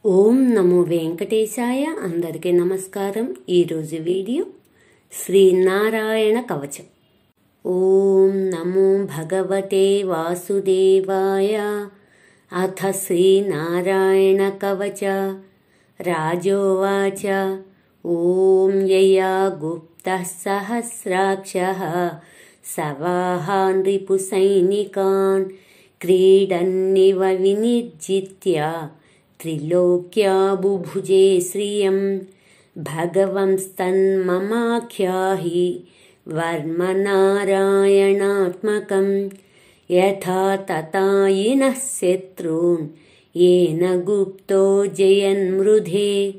ఓం నమో వెంకటేశాయ. అందరికీ నమస్కారం. ఈరోజు వీడియో శ్రీనారాయణ కవచం. ఓం నమో భగవతే వాసుదేవాయ. అథ శ్రీనారాయణ కవచ. రాజోవాచ ఓం యయా గుప్తః సహస్రాక్షః సవాహాన్ రిపు సైనికాన్ క్రీడన్నివ వినిర్జిత్య త్రిలోక్యా బుభుజే శ్రియం భగవంస్తన్మమాఖ్యాహి వర్మనారాయణాత్మకం యథా తతాయినః శత్రూన్ येन गुप्तो जयन्मृधे.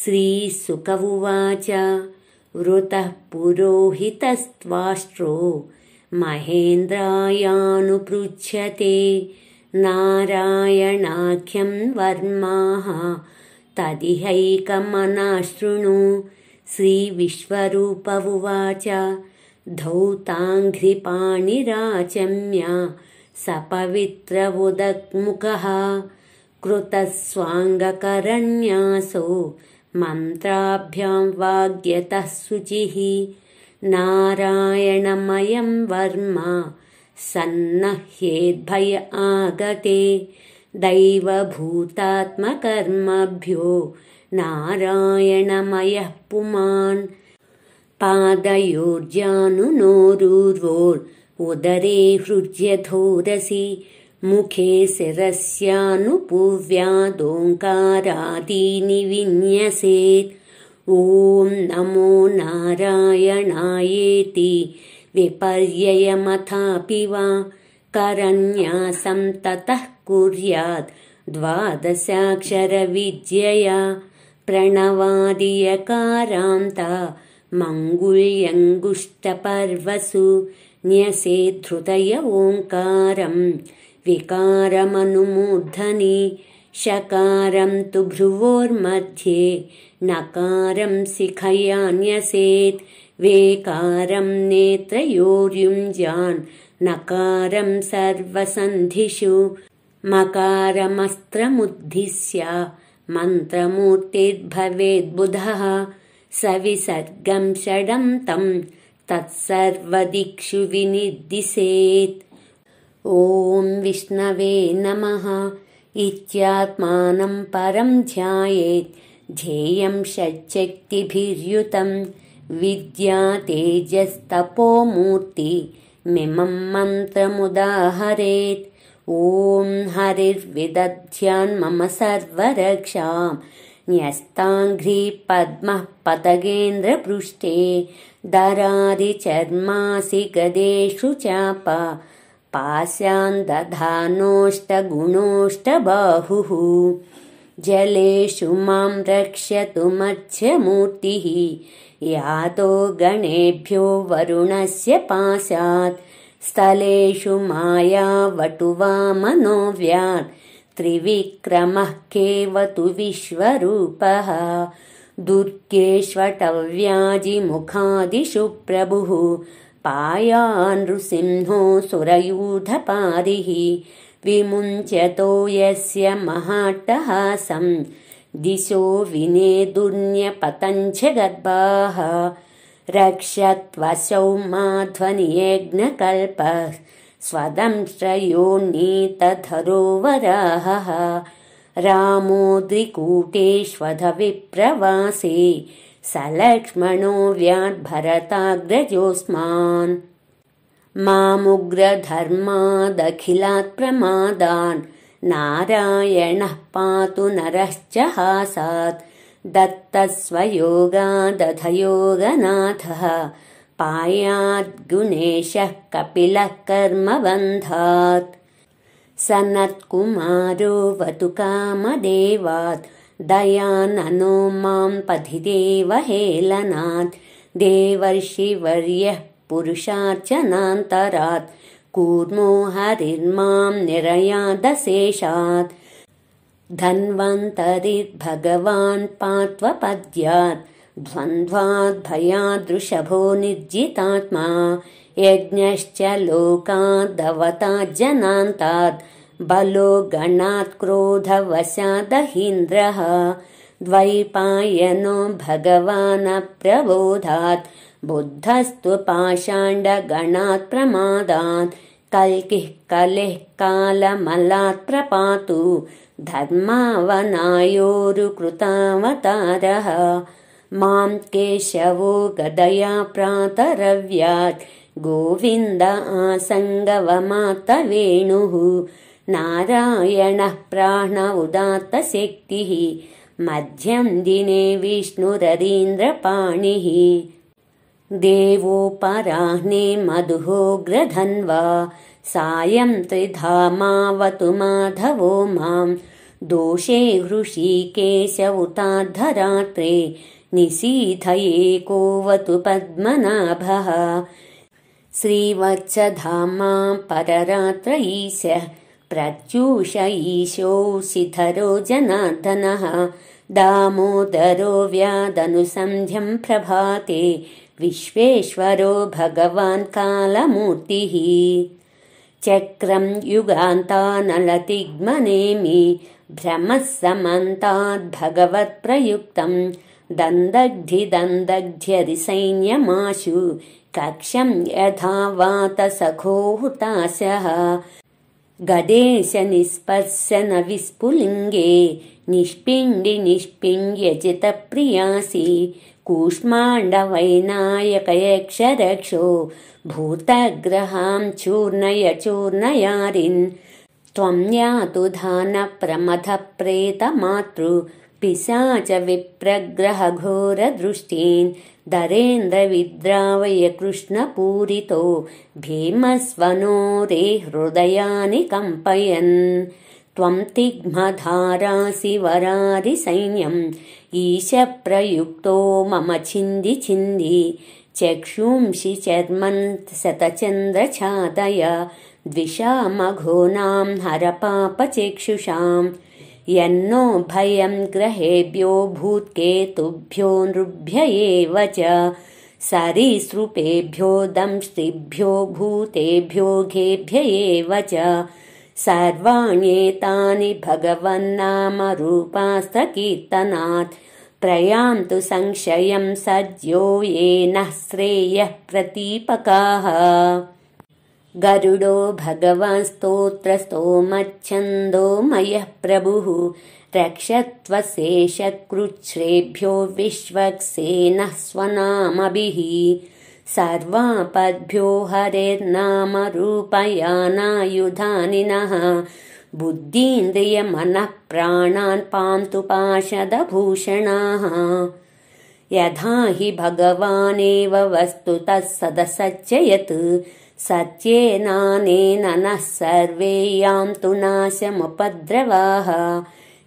श्रीशुक उवाच वृतः पुरोहितस्त्वाष्ट्रो महेन्द्रायानुपृच्छते नारायणाख्यं वर्माः तदिहैकमनाशृणु. श्रीविश्वरूप उवाच धौताङ्घ्रिपाणिराचम्य सपवित्रवुदग्मुखः कृतस्वाङ्गकरन्यासो मन्त्राभ्यां वाग्यतः शुचिः. नारायणमयं वर्म सन्नह्येद्भय आगते दैवभूतात्मकर्मभ्यो नारायणमयः पुमान्. पादयोर्जानुनोरूर्वोर्उदरे हृज्यधोरसि मुखे शिरस्यानुपूव्यादोङ्कारादीनि विन्यसेत्. ॐ नमो नारायणायेति विपर्ययमथापि वा करन्यासं ततः कुर्यात् द्वादशाक्षरविद्यया. प्रणवादियकारान्ता मङ्गुल्यङ्गुष्टपर्वसु न्यसेद्धृतय ओङ्कारं विकारमनुमूर्धनि. शकारं तु भ्रुवोर्मध्ये नकारं शिखया न्यसेत्. वेकारं नेत्रयोर्युञ्जान् नकारं सर्वसन्धिषु. मकारमस्त्रमुद्दिश्य मन्त्रमूर्तिर्भवेद्बुधः. सविसर्गं षडन्तं तत्सर्वदिक्षु विनिर्दिशेत्. ॐ विष्णवे नमः इत्यात्मानं परं ध्यायेत्. ध्येयं षट्शक्तिभिर्युतं विद्या तेजस्तपोमूर्ति मिमं मन्त्रमुदाहरेत्. ॐ हरिर्विदध्यान् मम सर्वरक्षां न्यस्ताङ्घ्रिपद्मः पतगेन्द्रपृष्ठे दरारिचर्मासि गदेषु चाप पास्यान् दधानोष्टगुणोष्टबाहुः. जलेषु मां रक्षतु मत्स्यमूर्तिः यातो गणेभ्यो वरुणस्य पाशात्. स्थलेषु मायावटुवामनोऽव्यात् त्रिविक्रमः केवतु विश्वरूपः. दुर्गेष्वटव्याजिमुखादिषु प्रभुः पायान् नृसिंहो सुरयूथपादिः. विमुञ्चतो यस्य महाट्टहासं दिशो विनेदुर्न्यपतञ्च गर्भाः. रक्षत्वसौ माध्वनियज्ञकल्पः स्वदंष्ट्रयोर्नीतधरो वराहः. रामोद्रिकूटेष्वधविप्रवासे सलक्ष्मणो व्याद्भरताग्रजोऽस्मान्. मामुग्रधर्मादखिलात् प्रमादान् नारायणः पातु नरश्च हासात्. दत्तस्वयोगादधयोगनाथः पायाद्गुणेशः कपिलः कर्मबन्धात्. सनत्कुमारो वतु कामदेवात् दयाननो मां पथि देवहेलनात्. देवर्षिवर्यः पुरुषार्चनान्तरात् कूर्मो हरिर्मां निरयादशेषात्. धन्वन्तरिर्भगवान् पात्वपद्यात् द्वन्द्वाद्भयादृषभो निर्जितात्मा. यज्ञश्च लोकादवताज्जनान्तात् बलो गणात् क्रोधवशादहीन्द्रः द्वैपायनो भगवानप्रबोधात् बुद्धस्तु पाषाण्डगणात् प्रमादात् कल्किः कलिः कालमलात् प्रपातु धर्मावनायोरुकृतावतारः मां केशवो गदया प्रातरव्यात् गोविन्द आसङ्गवमात्तवेणुः नारायणः प्राण उदात्तशक्तिः मध्यं दिने विष्णुररीन्द्रपाणिः देवोपराह्ने मधुहोग्रधन्वा सायं त्रिधामावतु माधवो मां दोषे हृषीकेश उतार्धरात्रे निशीथयेकोऽवतु पद्मनाभः श्रीवत्सधामा पररात्र ईशः प्रत्यूष ईशो शिधरो जनार्दनः दामोदरो व्यादनुसन्ध्यं प्रभाते विश्वेश्वरो भगवान् कालमूर्तिः चक्रं युगान्तानलतिग्मनेमि भ्रमः समन्ताद् भगवत्प्रयुक्तं दन्दग्ध्यरिसैन्यमाशु कक्षं यथा वातसखो हुताशः गदेशनिस्पर्शन विस्फुलिङ्गे निष्पिण्डिनिष्पिङ्ग्यजितप्रियासि कूष्माण्डवैनायकयक्षरक्षो भूतग्रहां चूर्णय चूर्णयारिन् त्वं यातु धानप्रमथप्रेतमातृ पिशाच विप्रग्रहघोरदृष्टीन् दरेन्द्रविद्रावय कृष्णपूरितो भीमस्वनो रे हृदयानि कम्पयन् त्वं तिग्मधारासि वरारिसैन्यम् ईशप्रयुक्तो मम छिन्दि छिन्दि चक्षुंषि चर्मन् शतचन्द्रछादय द्विषामघोनां हरपापचक्षुषाम् यन्नो भयं ग्रहेभ्यो भूत्केतुभ्यो नृभ्य एव च सरीसृपेभ्यो दंष्ट्रिभ्यो भूतेभ्यो घेभ्य एव च सर्वाण्येतानि भगवन्नामरूपास्तकीर्तनात् प्रयान्तु संशयं सद्यो येन श्रेयः प्रतीपकाः गरुडो भगवान्स्तोत्रस्तोमच्छन्दोमयः प्रभुः रक्षत्वशेषकृच्छ्रेभ्यो विश्वक्सेनः स्वनामभिः सर्वापद्भ्यो हरेर्नामरूपयानायुधानि नः बुद्धीन्द्रियमनः प्राणान् पान्तु पाशदभूषणाः यथा हि भगवानेव वस्तुतः सदसच्चयत् सत्येनानेन नः सर्वे यान्तु नाशमुपद्रवाः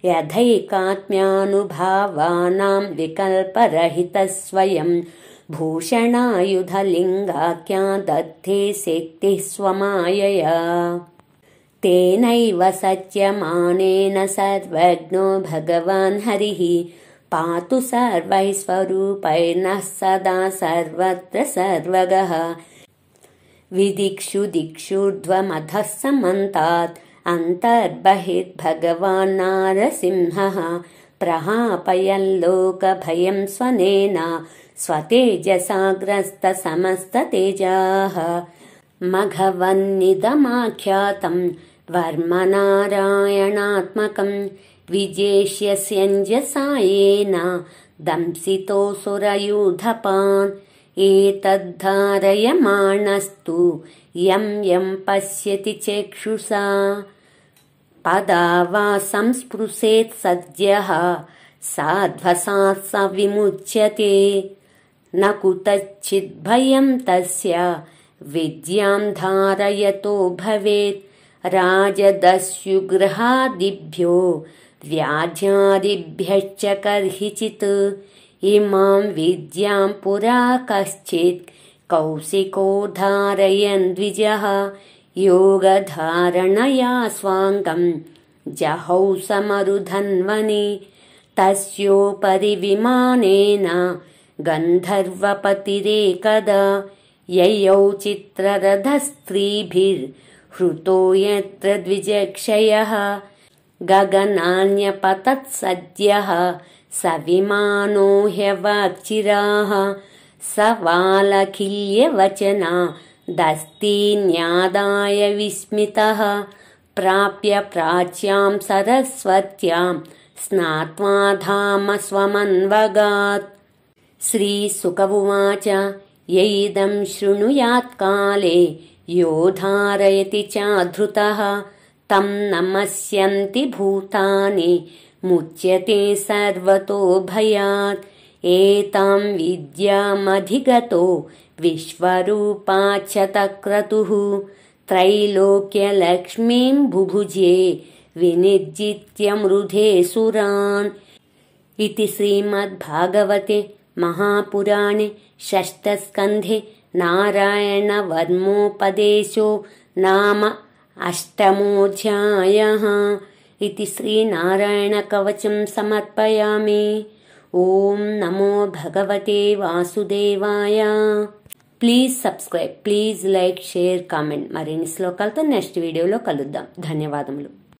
यथैकात्म्यानुभावानां विकल्परहितः स्वयं भूषणायुधलिङ्गाख्या दत्ते शक्तिः स्वमायया तेनैव सत्यमानेन सर्वज्ञो भगवान् हरिः पातु सर्वैः स्वरूपैर्नः सदा सर्वत्र सर्वगः विदिक्षु दिक्षूर्ध्वमधः समन्तात् अन्तर्बहिर्भगवान् नारसिंहः प्रहापयल्लोकभयं स्वनेन स्वतेजसाग्रस्तसमस्ततेजाः मघवन्निदमाख्यातं वर्मनारायणात्मकं विजेष्यस्यञ्जसायेन दंसितोऽसुरयूथपान् एतद्धारयमाणस्तु यं यं पश्यति चक्षुषा पदा वा संस्पृशेत् सद्यः साध्वसात् स विमुच्यते न कुतश्चिद्भयं तस्य विद्यां धारयतो भवेत् राजदस्युगृहादिभ्यो व्याध्यादिभ्यश्च कर्हिचित् इमां विद्यां पुरा कश्चित् कौशिको धारयन् द्विजः योगधारणया स्वाङ्गं जहौ समरुधन्वने तस्योपरि विमानेन गन्धर्वपतिरेकदा ययौ चित्ररथस्त्रीभिर् हृतो यत्र द्विजक्षयः गगनान्यपतत्सद्यः स विमानो ह्यवाक्चिराः स वालखिल्यवचना दस्तीन्यादाय विस्मितः प्राप्य प्राच्यां सरस्वत्यां स्नात्वा धाम स्वमन्वगात्। श्रीशुक उवाच यैदं शृणुयात्काले यो धारयति चाधृतः तं नमस्यन्ति भूतानि मुच्यते सर्वतो भयात्। एतां विद्यामधिगतो विश्वरूपाच्यतक्रतुः त्रैलोक्यलक्ष्मीं बुभुजे विनिर्जित्य सुरान्। इति श्रीमद्भागवते महापुराणे षष्ठस्कन्धे नारायणवर्मोपदेशो नाम अष्टमोऽध्यायः। इति श्रीनारायणकवचं समर्पयामि। ॐ नमो भगवते वासुदेवाय। Please subscribe, please like, share, comment. మరిన్ని శ్లోకాలతో నెక్స్ట్ వీడియోలో కలుద్దాం. ధన్యవాదములు.